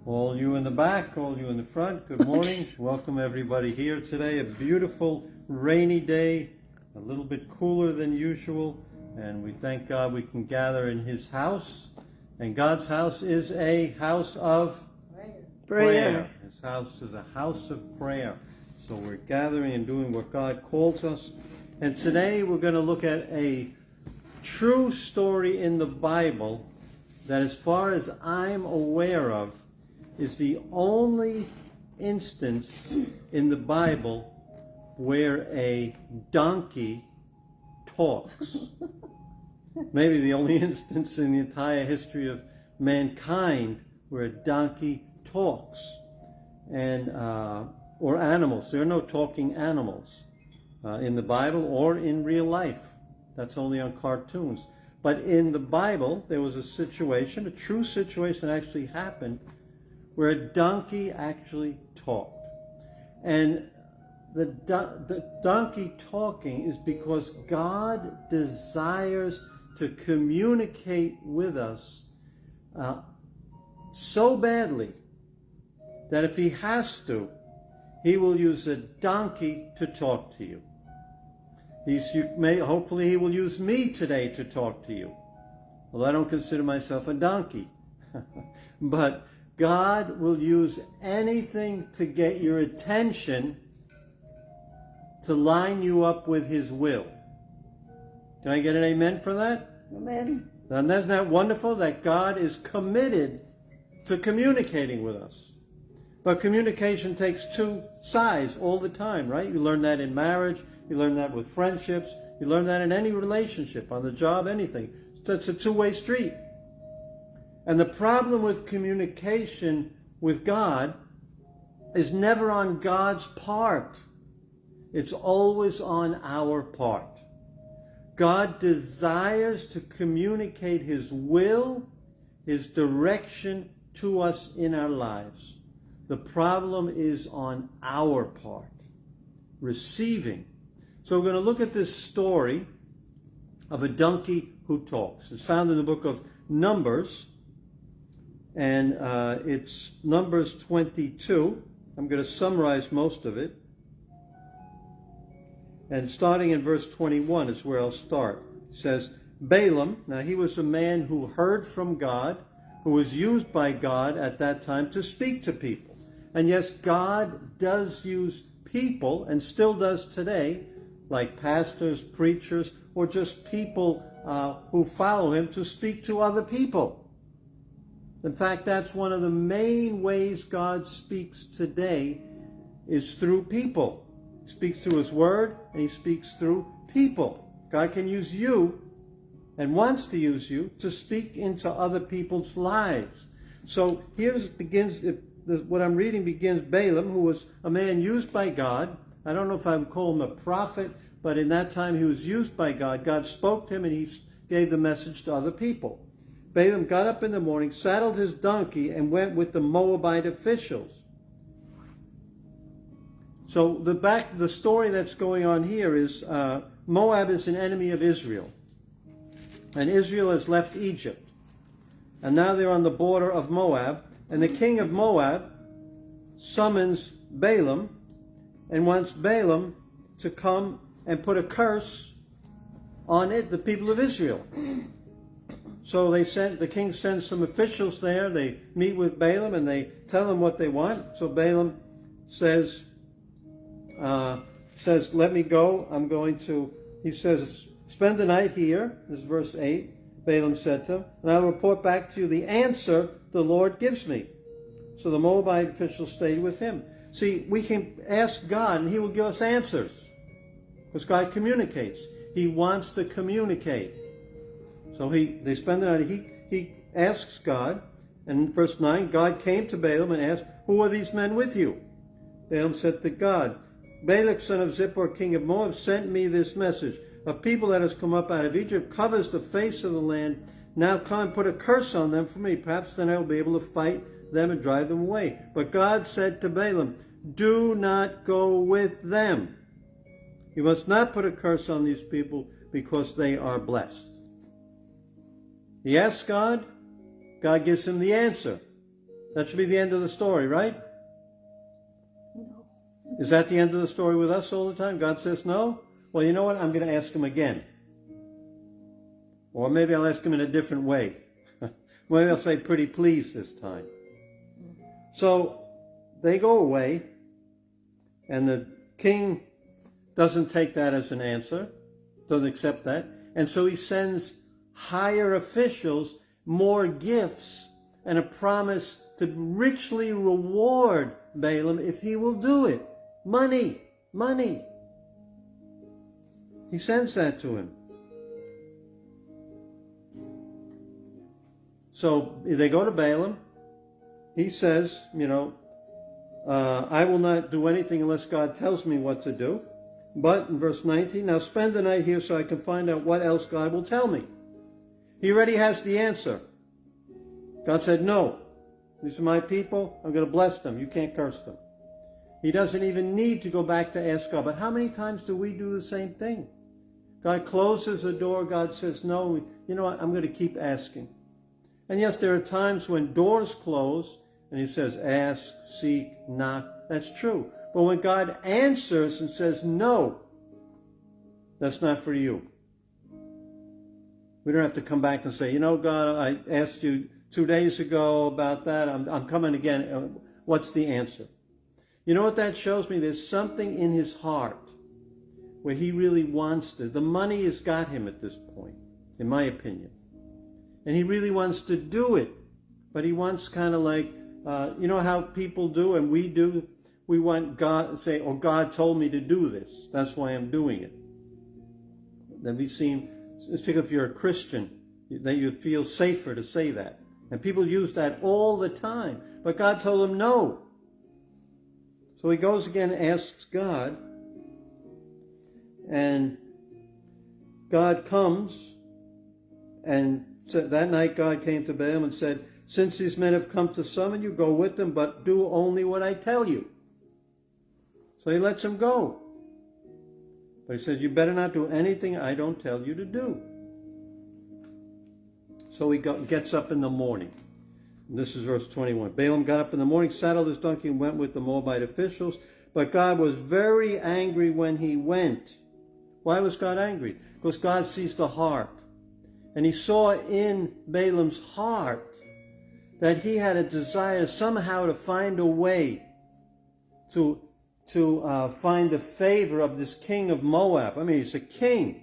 All you in the back, all you in the front, good morning. Welcome everybody here today. A beautiful rainy day, a little bit cooler than usual, and we thank God we can gather in His house. And God's house is a house of prayer. His house is a house of prayer. So we're gathering and doing what God calls us. And today we're going to look at a true story in the Bible that, as far as I'm aware of, is the only instance in the Bible where a donkey talks. Maybe the only instance in the entire history of mankind where a donkey talks. And or animals. There are no talking animals in the Bible or in real life. That's only on cartoons. But in the Bible, there was a situation, a true situation that actually happened, where a donkey actually talked. And the donkey talking is because God desires to communicate with us so badly that if He has to, He will use a donkey to talk to you. Hopefully He will use me today to talk to you. Well, I don't consider myself a donkey. But God will use anything to get your attention, to line you up with His will. Can I get an amen for that? Amen. And isn't that wonderful that God is committed to communicating with us? But communication takes two sides all the time, right? You learn that in marriage, you learn that with friendships, you learn that in any relationship, on the job, anything. It's a two-way street. And the problem with communication with God is never on God's part. It's always on our part. God desires to communicate His will, His direction to us in our lives. The problem is on our part, receiving. So we're going to look at this story of a donkey who talks. It's found in the book of Numbers, and it's Numbers 22. I'm going to summarize most of it. And starting in verse 21 is where I'll start. It says, Balaam, now he was a man who heard from God, who was used by God at that time to speak to people. And yes, God does use people, and still does today, like pastors, preachers, or just people who follow Him, to speak to other people. In fact, that's one of the main ways God speaks today, is through people. He speaks through His Word, and He speaks through people. God can use you, and wants to use you, to speak into other people's lives. So here begins, what I'm reading begins, Balaam, who was a man used by God. I don't know if I would call him a prophet, but in that time he was used by God. God spoke to him, and he gave the message to other people. Balaam got up in the morning, saddled his donkey, and went with the Moabite officials. So the story that's going on here is Moab is an enemy of Israel. And Israel has left Egypt. And now they're on the border of Moab. And the king of Moab summons Balaam and wants Balaam to come and put a curse on the people of Israel. So the king sends some officials there. They meet with Balaam and they tell him what they want. So Balaam says, let me go. He says, spend the night here. This is verse 8. Balaam said to him, and I will report back to you the answer the Lord gives me. So the Moabite officials stayed with him. See, we can ask God and He will give us answers. Because God communicates. He wants to communicate. So they spend the night. He asks God. And in verse 9, God came to Balaam and asked, who are these men with you? Balaam said to God, Balak, son of Zippor, king of Moab, sent me this message. A people that has come up out of Egypt covers the face of the land. Now come and put a curse on them for me. Perhaps then I will be able to fight them and drive them away. But God said to Balaam, do not go with them. You must not put a curse on these people because they are blessed. He asks God, God gives him the answer. That should be the end of the story, right? No. Is that the end of the story with us all the time? God says no? Well, you know what? I'm going to ask him again. Or maybe I'll ask him in a different way. Maybe I'll say pretty please this time. So they go away, and the king doesn't take that as an answer, doesn't accept that. And so he sends higher officials more gifts and a promise to richly reward Balaam if he will do it. Money. He sends that to him. So they go to Balaam. He says, I will not do anything unless God tells me what to do. But in verse 19, now spend the night here so I can find out what else God will tell me. He already has the answer. God said, no, these are my people. I'm going to bless them. You can't curse them. He doesn't even need to go back to ask God. But how many times do we do the same thing? God closes the door. God says, no, you know what? I'm going to keep asking. And yes, there are times when doors close and he says, ask, seek, knock. That's true. But when God answers and says, no, that's not for you. We don't have to come back and say, God, I asked you 2 days ago about that. I'm coming again. What's the answer? You know what that shows me? There's something in his heart where he really wants to. The money has got him at this point, in my opinion. And he really wants to do it. But he wants kind of like, how people do and we do. We want God to say, oh, God told me to do this. That's why I'm doing it. Then we seem, particularly if you're a Christian, that you feel safer to say that. And people use that all the time. But God told him no. So he goes again and asks God. And God comes. And that night God came to Balaam and said, since these men have come to summon you, go with them, but do only what I tell you. So he lets him go. But he says, you better not do anything I don't tell you to do. So he gets up in the morning. And this is verse 21. Balaam got up in the morning, saddled his donkey, and went with the Moabite officials. But God was very angry when he went. Why was God angry? Because God sees the heart. And he saw in Balaam's heart that he had a desire somehow to find a way to find the favor of this king of Moab. I mean, he's a king.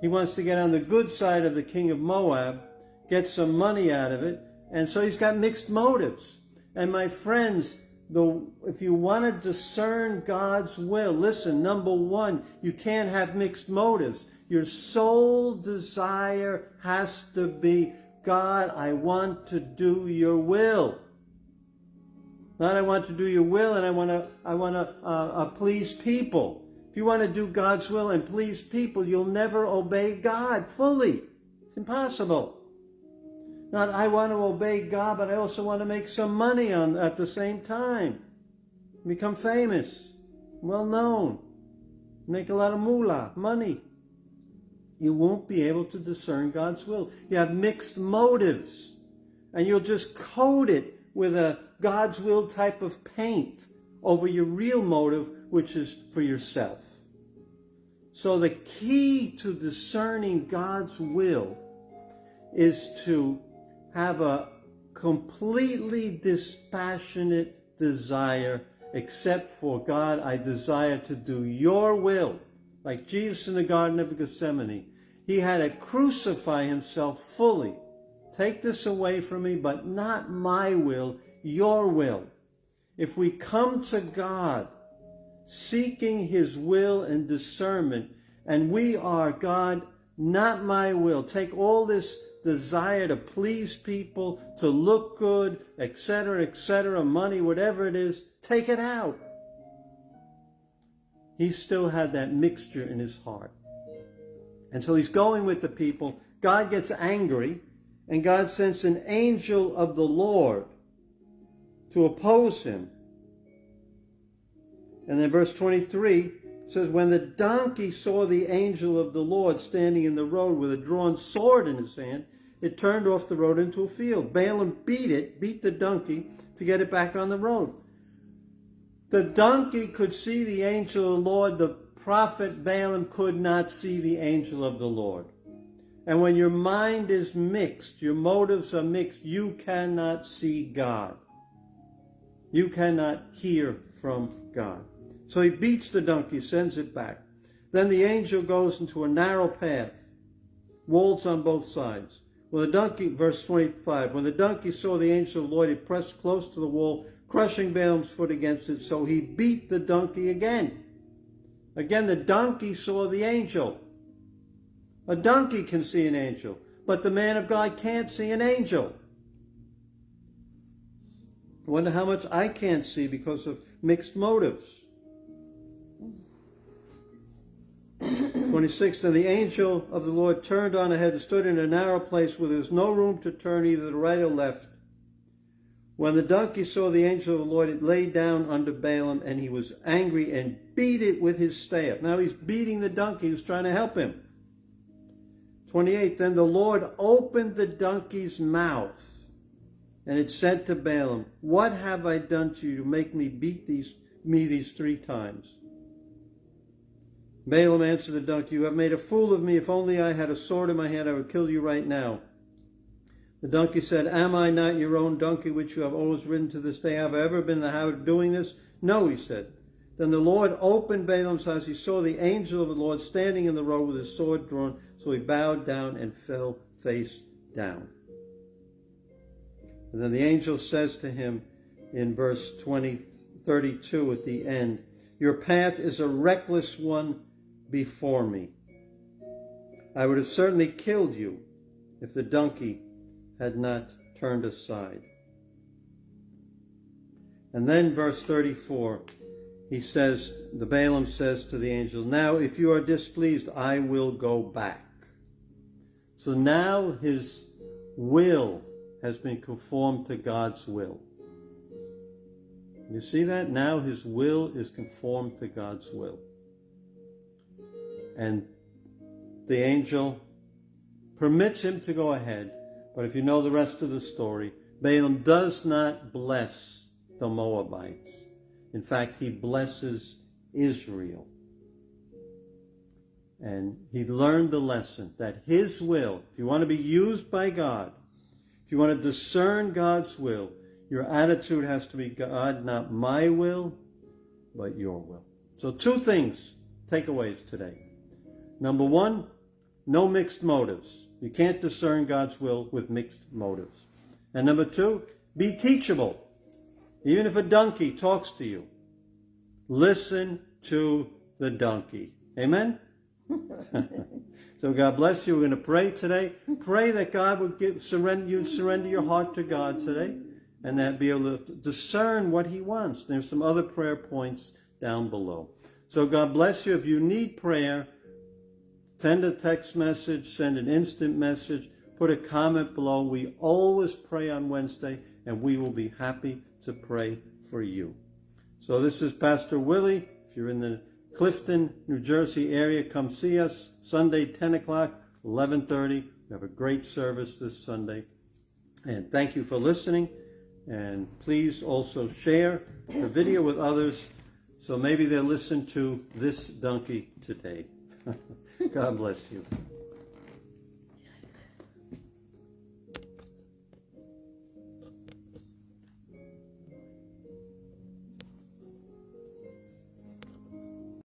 He wants to get on the good side of the king of Moab, get some money out of it, and so he's got mixed motives. And my friends, if you want to discern God's will, listen, number one, you can't have mixed motives. Your sole desire has to be, God, I want to do your will. Not I want to do your will and I want to please people. If you want to do God's will and please people, you'll never obey God fully. It's impossible. Not I want to obey God, but I also want to make some money at the same time. Become famous, well known, make a lot of moolah, money. You won't be able to discern God's will. You have mixed motives, and you'll just coat it with a God's will type of paint over your real motive, which is for yourself. So the key to discerning God's will is to have a completely dispassionate desire, except for God, I desire to do your will. Like Jesus in the Garden of Gethsemane, he had to crucify himself fully. Take this away from me, but not my will, your will. If we come to God seeking his will and discernment, and we are, God, not my will. Take all this desire to please people, to look good, etc., money, whatever it is, take it out. He still had that mixture in his heart. And so he's going with the people. God gets angry, and God sends an angel of the Lord to oppose him. And then verse 23 says, when the donkey saw the angel of the Lord standing in the road with a drawn sword in his hand, it turned off the road into a field. Balaam beat the donkey to get it back on the road. The donkey could see the angel of the Lord. The prophet Balaam could not see the angel of the Lord. And when your mind is mixed, your motives are mixed, you cannot see God. You cannot hear from God. So he beats the donkey, sends it back. Then the angel goes into a narrow path, walls on both sides. When the donkey, verse 25, when the donkey saw the angel of the Lord, he pressed close to the wall, crushing Balaam's foot against it, so he beat the donkey again. Again, the donkey saw the angel. A donkey can see an angel, but the man of God can't see an angel. I wonder how much I can't see because of mixed motives. 26, and the angel of the Lord turned on ahead and stood in a narrow place where there was no room to turn either to the right or left. When the donkey saw the angel of the Lord, it lay down under Balaam, and he was angry and beat it with his staff. Now he's beating the donkey who's trying to help him. 28, then the Lord opened the donkey's mouth, and it said to Balaam, what have I done to you to make me beat me these 3 times? Balaam answered the donkey, you have made a fool of me. If only I had a sword in my hand, I would kill you right now. The donkey said, am I not your own donkey, which you have always ridden to this day? Have I ever been in the habit of doing this? No, he said. Then the Lord opened Balaam's eyes. He saw the angel of the Lord standing in the road with his sword drawn. So he bowed down and fell face down. And then the angel says to him in verse 32 at the end, your path is a reckless one before me. I would have certainly killed you if the donkey had not turned aside. And then verse 34, the Balaam says to the angel, now if you are displeased, I will go back. So now his will has been conformed to God's will. You see that? Now his will is conformed to God's will. And the angel permits him to go ahead. But if you know the rest of the story, Balaam does not bless the Moabites. In fact, he blesses Israel. And he learned the lesson that his will, if you want to be used by God, if you want to discern God's will, your attitude has to be, God, not my will, but your will. So 2 things, takeaways today. Number 1, no mixed motives. You can't discern God's will with mixed motives. And number 2, be teachable. Even if a donkey talks to you, listen to the donkey. Amen? So God bless you. We're going to pray today. Pray that God would surrender your heart to God today, and that be able to discern what he wants. There's some other prayer points down below. So God bless you. If you need prayer, send a text message, send an instant message, put a comment below. We always pray on Wednesday, and we will be happy to pray for you. So this is Pastor Willie. If you're in the Clifton, New Jersey area, come see us Sunday, 10 o'clock, 11:30. We have a great service this Sunday. And thank you for listening. And please also share the video with others so maybe they'll listen to this donkey today. God bless you.